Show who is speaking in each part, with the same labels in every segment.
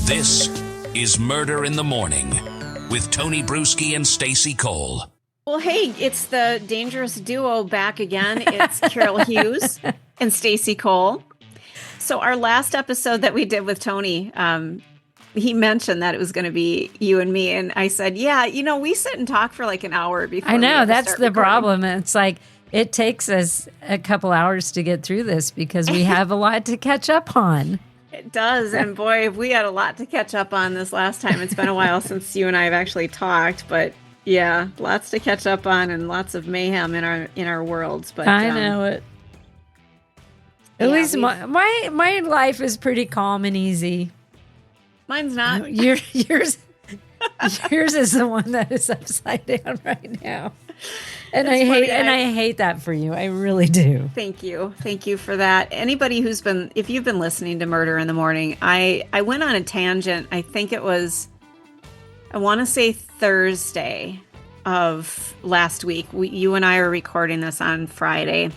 Speaker 1: This is Murder in the Morning with Tony Bruschi and Stacey Cole.
Speaker 2: Well, hey, it's the dangerous duo back again. It's Carol Hughes and Stacey Cole. So our last episode that we did with Tony, he mentioned that it was going to be you and me. And I said, yeah, we sit and talk for like an hour before.
Speaker 3: I know, that's the problem. It's like it takes us a couple hours to get through this because we have a lot to catch up on.
Speaker 2: It does. And boy, we had a lot to catch up on this last time. It's been a while since you and I have actually talked, but yeah, lots to catch up on and lots of mayhem in our worlds. But
Speaker 3: I know it. At least my life is pretty calm and easy.
Speaker 2: Mine's not.
Speaker 3: Yours is the one that is upside down right now. And I hate that for you. I really do.
Speaker 2: Thank you for that. Anybody if you've been listening to Murder in the Morning, I went on a tangent. I think it was, I want to say Thursday of last week. You and I are recording this on Friday.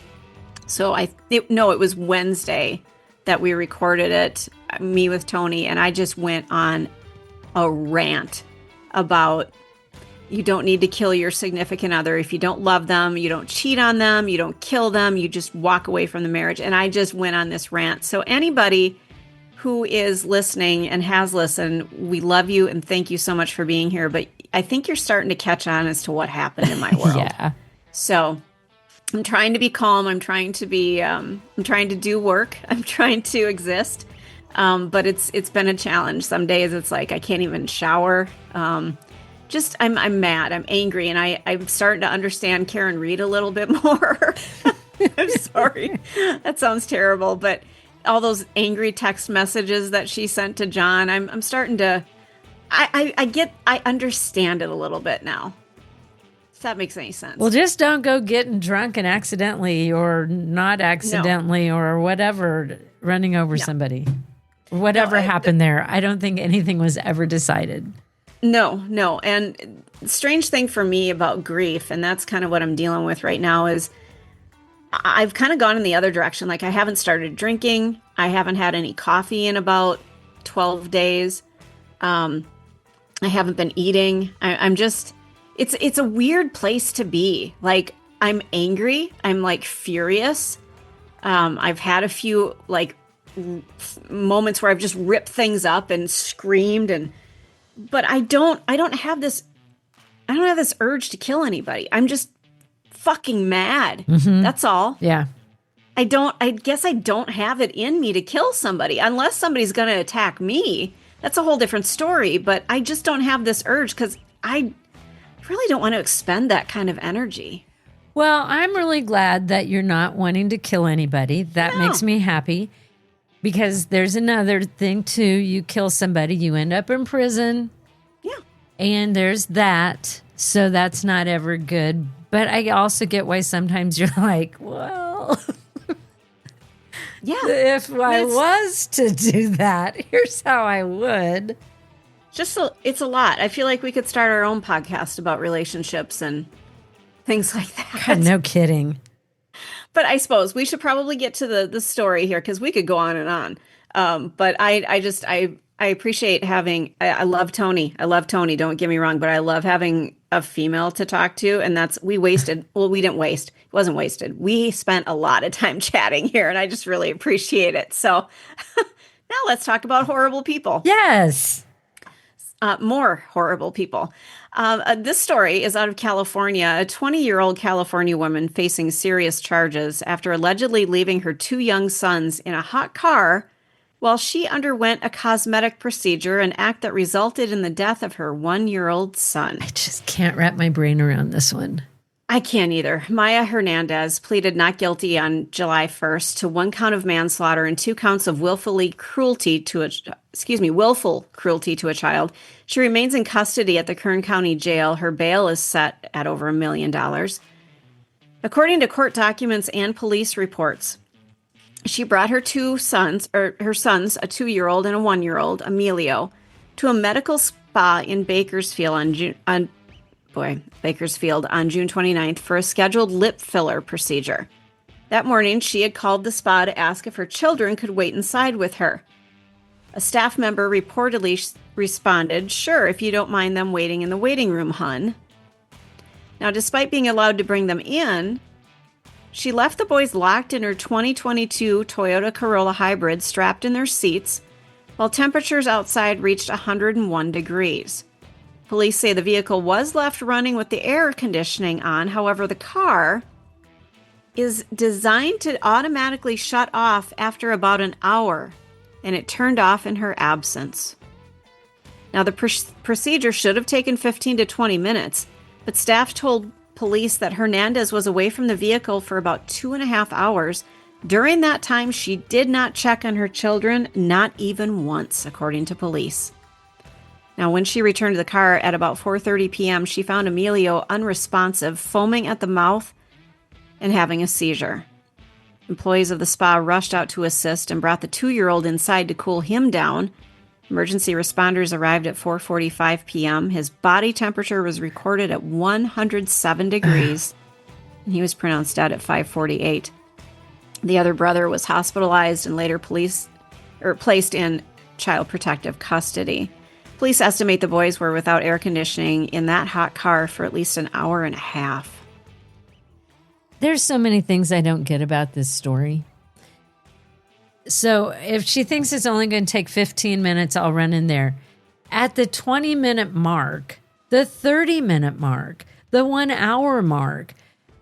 Speaker 2: So it was Wednesday that we recorded it, me with Tony, and I just went on a rant about you don't need to kill your significant other. If you don't love them, you don't cheat on them, you don't kill them, you just walk away from the marriage. And I just went on this rant. So anybody who is listening and has listened, we love you and thank you so much for being here. But I think you're starting to catch on as to what happened in my world.
Speaker 3: Yeah.
Speaker 2: So I'm trying to be calm. I'm trying to do work. I'm trying to exist. But it's been a challenge. Some days it's like I can't even shower. I'm mad. I'm angry, and I'm starting to understand Karen Reed a little bit more. I'm sorry. That sounds terrible, but all those angry text messages that she sent to John, I'm starting to I understand it a little bit now. If that makes any sense.
Speaker 3: Well, just don't go getting drunk and accidentally or not accidentally or whatever running over somebody. Whatever happened there. I don't think anything was ever decided.
Speaker 2: No. And strange thing for me about grief, and that's kind of what I'm dealing with right now, is I've kind of gone in the other direction. Like I haven't started drinking. I haven't had any coffee in about 12 days. I haven't been eating. I'm just, it's a weird place to be. Like I'm angry. I'm like furious. I've had a few like moments where I've just ripped things up and screamed but I don't have this urge to kill anybody. I'm just fucking mad. Mm-hmm. That's all.
Speaker 3: Yeah.
Speaker 2: I guess I don't have it in me to kill somebody unless somebody's going to attack me. That's a whole different story, but I just don't have this urge because I really don't want to expend that kind of energy.
Speaker 3: Well, I'm really glad that you're not wanting to kill anybody. That makes me happy. Because there's another thing, too. You kill somebody, you end up in prison.
Speaker 2: Yeah.
Speaker 3: And there's that. So that's not ever good. But I also get why sometimes you're like, well,
Speaker 2: yeah.
Speaker 3: If I was to do that, here's how I would.
Speaker 2: It's a lot. I feel like we could start our own podcast about relationships and things like that.
Speaker 3: God, no kidding.
Speaker 2: But I suppose we should probably get to the story here because we could go on and on. But I appreciate having, I love Tony. Don't get me wrong, but I love having a female to talk to. And we didn't waste. It wasn't wasted. We spent a lot of time chatting here and I just really appreciate it. So now let's talk about horrible people.
Speaker 3: Yes.
Speaker 2: More horrible people. This story is out of California. A 20-year-old California woman facing serious charges after allegedly leaving her two young sons in a hot car while she underwent a cosmetic procedure, an act that resulted in the death of her 1-year-old son.
Speaker 3: I just can't wrap my brain around this one.
Speaker 2: I can't either. Maya Hernandez pleaded not guilty on July 1st to 1 count of manslaughter and 2 counts of willful cruelty to a child. She remains in custody at the Kern County Jail. Her bail is set at over $1 million. According to court documents and police reports, she brought her sons, a 2-year-old and a 1-year-old, Amillio, to a medical spa in Bakersfield on June 29th for a scheduled lip filler procedure. That morning, she had called the spa to ask if her children could wait inside with her. A staff member reportedly responded, "Sure, if you don't mind them waiting in the waiting room, hun." Now, despite being allowed to bring them in, she left the boys locked in her 2022 Toyota Corolla Hybrid, strapped in their seats, while temperatures outside reached 101 degrees. Police say the vehicle was left running with the air conditioning on. However, the car is designed to automatically shut off after about an hour, and it turned off in her absence. Now, the procedure should have taken 15 to 20 minutes, but staff told police that Hernandez was away from the vehicle for about 2.5 hours. During that time, she did not check on her children, not even once, according to police. Now, when she returned to the car at about 4:30 p.m., she found Amillio unresponsive, foaming at the mouth, and having a seizure. Employees of the spa rushed out to assist and brought the 2-year-old inside to cool him down. Emergency responders arrived at 4:45 p.m. His body temperature was recorded at 107 degrees, and he was pronounced dead at 5:48. The other brother was hospitalized and later placed in child protective custody. Police estimate the boys were without air conditioning in that hot car for at least an hour and a half.
Speaker 3: There's so many things I don't get about this story. So if she thinks it's only going to take 15 minutes, I'll run in there. At the 20-minute mark, the 30-minute mark, the 1-hour mark,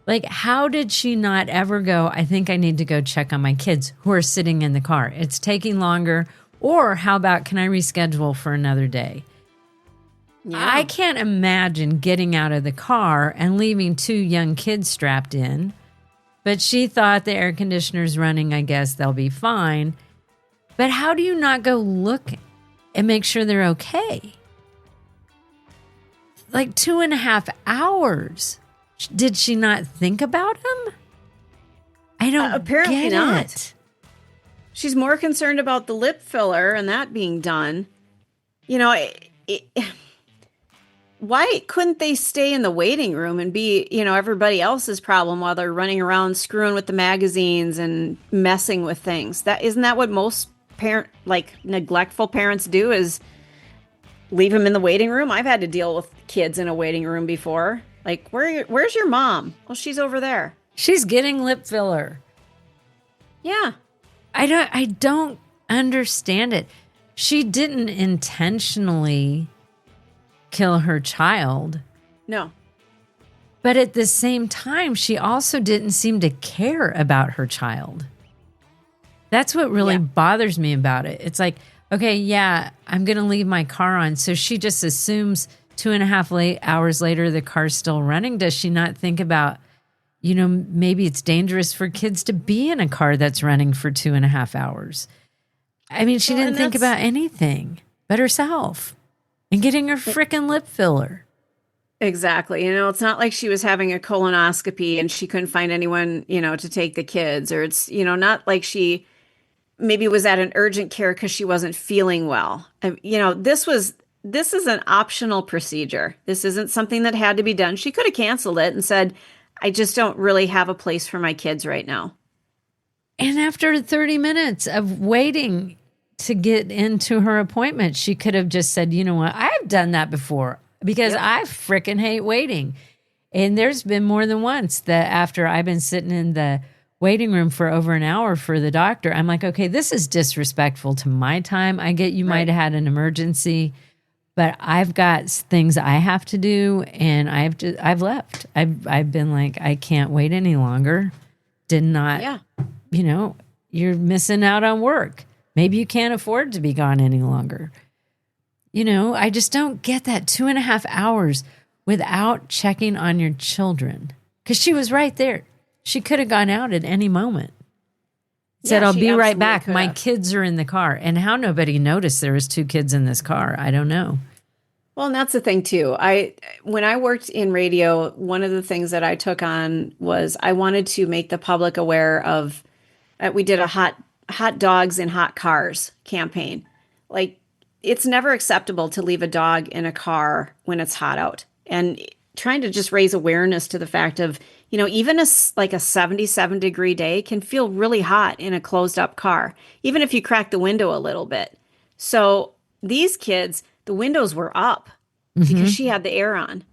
Speaker 3: like, how did she not ever go, I think I need to go check on my kids who are sitting in the car? It's taking longer. Or how about, can I reschedule for another day? Yeah. I can't imagine getting out of the car and leaving 2 young kids strapped in. But she thought the air conditioner's running, I guess they'll be fine. But how do you not go look and make sure they're okay? Like 2.5 hours. Did she not think about them? I don't
Speaker 2: apparently
Speaker 3: get
Speaker 2: not.
Speaker 3: It.
Speaker 2: She's more concerned about the lip filler and that being done. You know, why couldn't they stay in the waiting room and be, everybody else's problem while they're running around screwing with the magazines and messing with things? Isn't that what most neglectful parents do, is leave them in the waiting room? I've had to deal with kids in a waiting room before. Like, where's your mom? Well, she's over there.
Speaker 3: She's getting lip filler.
Speaker 2: Yeah.
Speaker 3: I don't understand it. She didn't intentionally kill her child.
Speaker 2: No.
Speaker 3: But at the same time, she also didn't seem to care about her child. That's what really bothers me about it. It's like, okay, yeah, I'm going to leave my car on. So she just assumes 2.5 hours later, the car's still running. Does she not think about, maybe it's dangerous for kids to be in a car that's running for 2.5 hours. I mean, she didn't think about anything but herself and getting her frickin' lip filler.
Speaker 2: Exactly. It's not like she was having a colonoscopy and she couldn't find anyone, to take the kids, or it's, not like she maybe was at an urgent care because she wasn't feeling well. This is an optional procedure. This isn't something that had to be done. She could have canceled it and said, I just don't really have a place for my kids right now.
Speaker 3: And after 30 minutes of waiting to get into her appointment, she could have just said, you know what, I've done that before because I frickin' hate waiting. And there's been more than once that after I've been sitting in the waiting room for over an hour for the doctor, I'm like, okay, this is disrespectful to my time. I get you might have had an emergency, but I've got things I have to do, and I've left. I've been like, I can't wait any longer. Did not, you're missing out on work. Maybe you can't afford to be gone any longer. I just don't get that 2.5 hours without checking on your children. Because she was right there. She could have gone out at any moment. Said, I'll be right back. My kids are in the car. And how nobody noticed there was 2 kids in this car, I don't know.
Speaker 2: Well, and that's the thing too. When I worked in radio, one of the things that I took on was I wanted to make the public aware of, we did a hot dogs in hot cars campaign. Like, it's never acceptable to leave a dog in a car when it's hot out, and trying to just raise awareness to the fact of, even a 77 degree day can feel really hot in a closed up car, even if you crack the window a little bit. So these kids, the windows were up because she had the air on.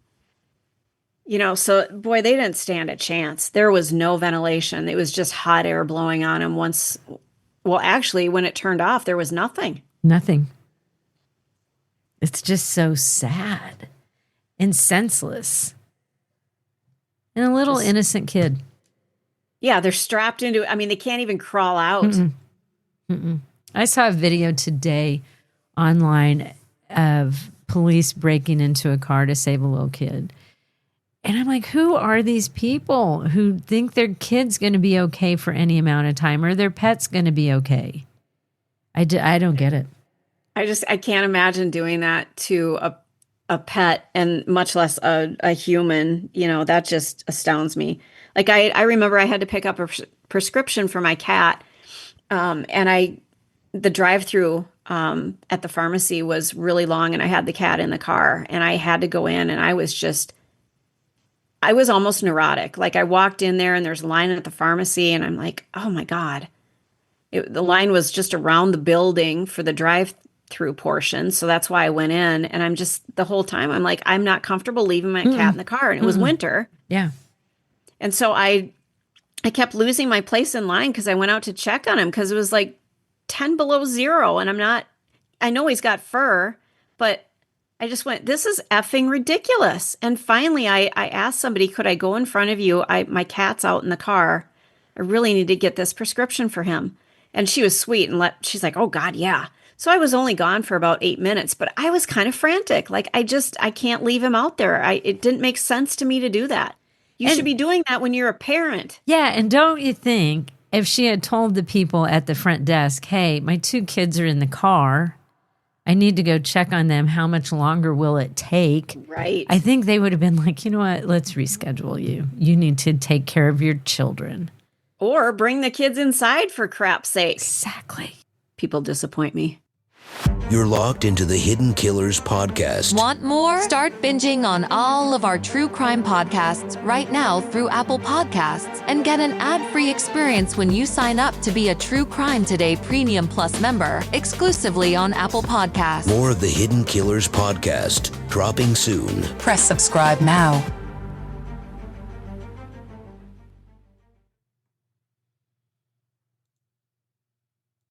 Speaker 2: So boy, they didn't stand a chance. There was no ventilation. It was just hot air blowing on them actually, when it turned off, there was nothing.
Speaker 3: Nothing. It's just so sad and senseless. And a little innocent kid.
Speaker 2: Yeah, they're strapped into, they can't even crawl out.
Speaker 3: I saw a video today online of police breaking into a car to save a little kid. And I'm like, who are these people who think their kid's going to be okay for any amount of time or their pet's going to be okay? I don't get it.
Speaker 2: I can't imagine doing that to a pet and much less a human. That just astounds me. Like I remember I had to pick up a prescription for my cat. And the drive-through at the pharmacy was really long and I had the cat in the car and I had to go in and I was almost neurotic. Like I walked in there and there's a line at the pharmacy and I'm like, oh my God. The line was just around the building for the drive-through portion. So that's why I went in and I'm just the whole time I'm like, I'm not comfortable leaving my cat in the car. And it was winter.
Speaker 3: Yeah.
Speaker 2: And so I kept losing my place in line because I went out to check on him because it was like 10 below zero. And I know he's got fur, but I just went, this is effing ridiculous. And finally, I asked somebody, could I go in front of you? My cat's out in the car. I really need to get this prescription for him. And she was sweet and she's like, oh God, yeah. So I was only gone for about 8 minutes, but I was kind of frantic. Like I can't leave him out there. It didn't make sense to me to do that. You should be doing that when you're a parent.
Speaker 3: Yeah. And don't you think if she had told the people at the front desk, hey, my 2 kids are in the car, I need to go check on them. How much longer will it take?
Speaker 2: Right.
Speaker 3: I think they would have been like, you know what? Let's reschedule you. You need to take care of your children.
Speaker 2: Or bring the kids inside for crap's sake.
Speaker 3: Exactly.
Speaker 2: People disappoint me.
Speaker 4: You're locked into the Hidden Killers podcast.
Speaker 5: Want more? Start binging on all of our true crime podcasts right now through Apple Podcasts and get an ad-free experience when you sign up to be a True Crime Today Premium Plus member exclusively on Apple Podcasts.
Speaker 4: More of the Hidden Killers podcast dropping soon.
Speaker 6: Press subscribe now.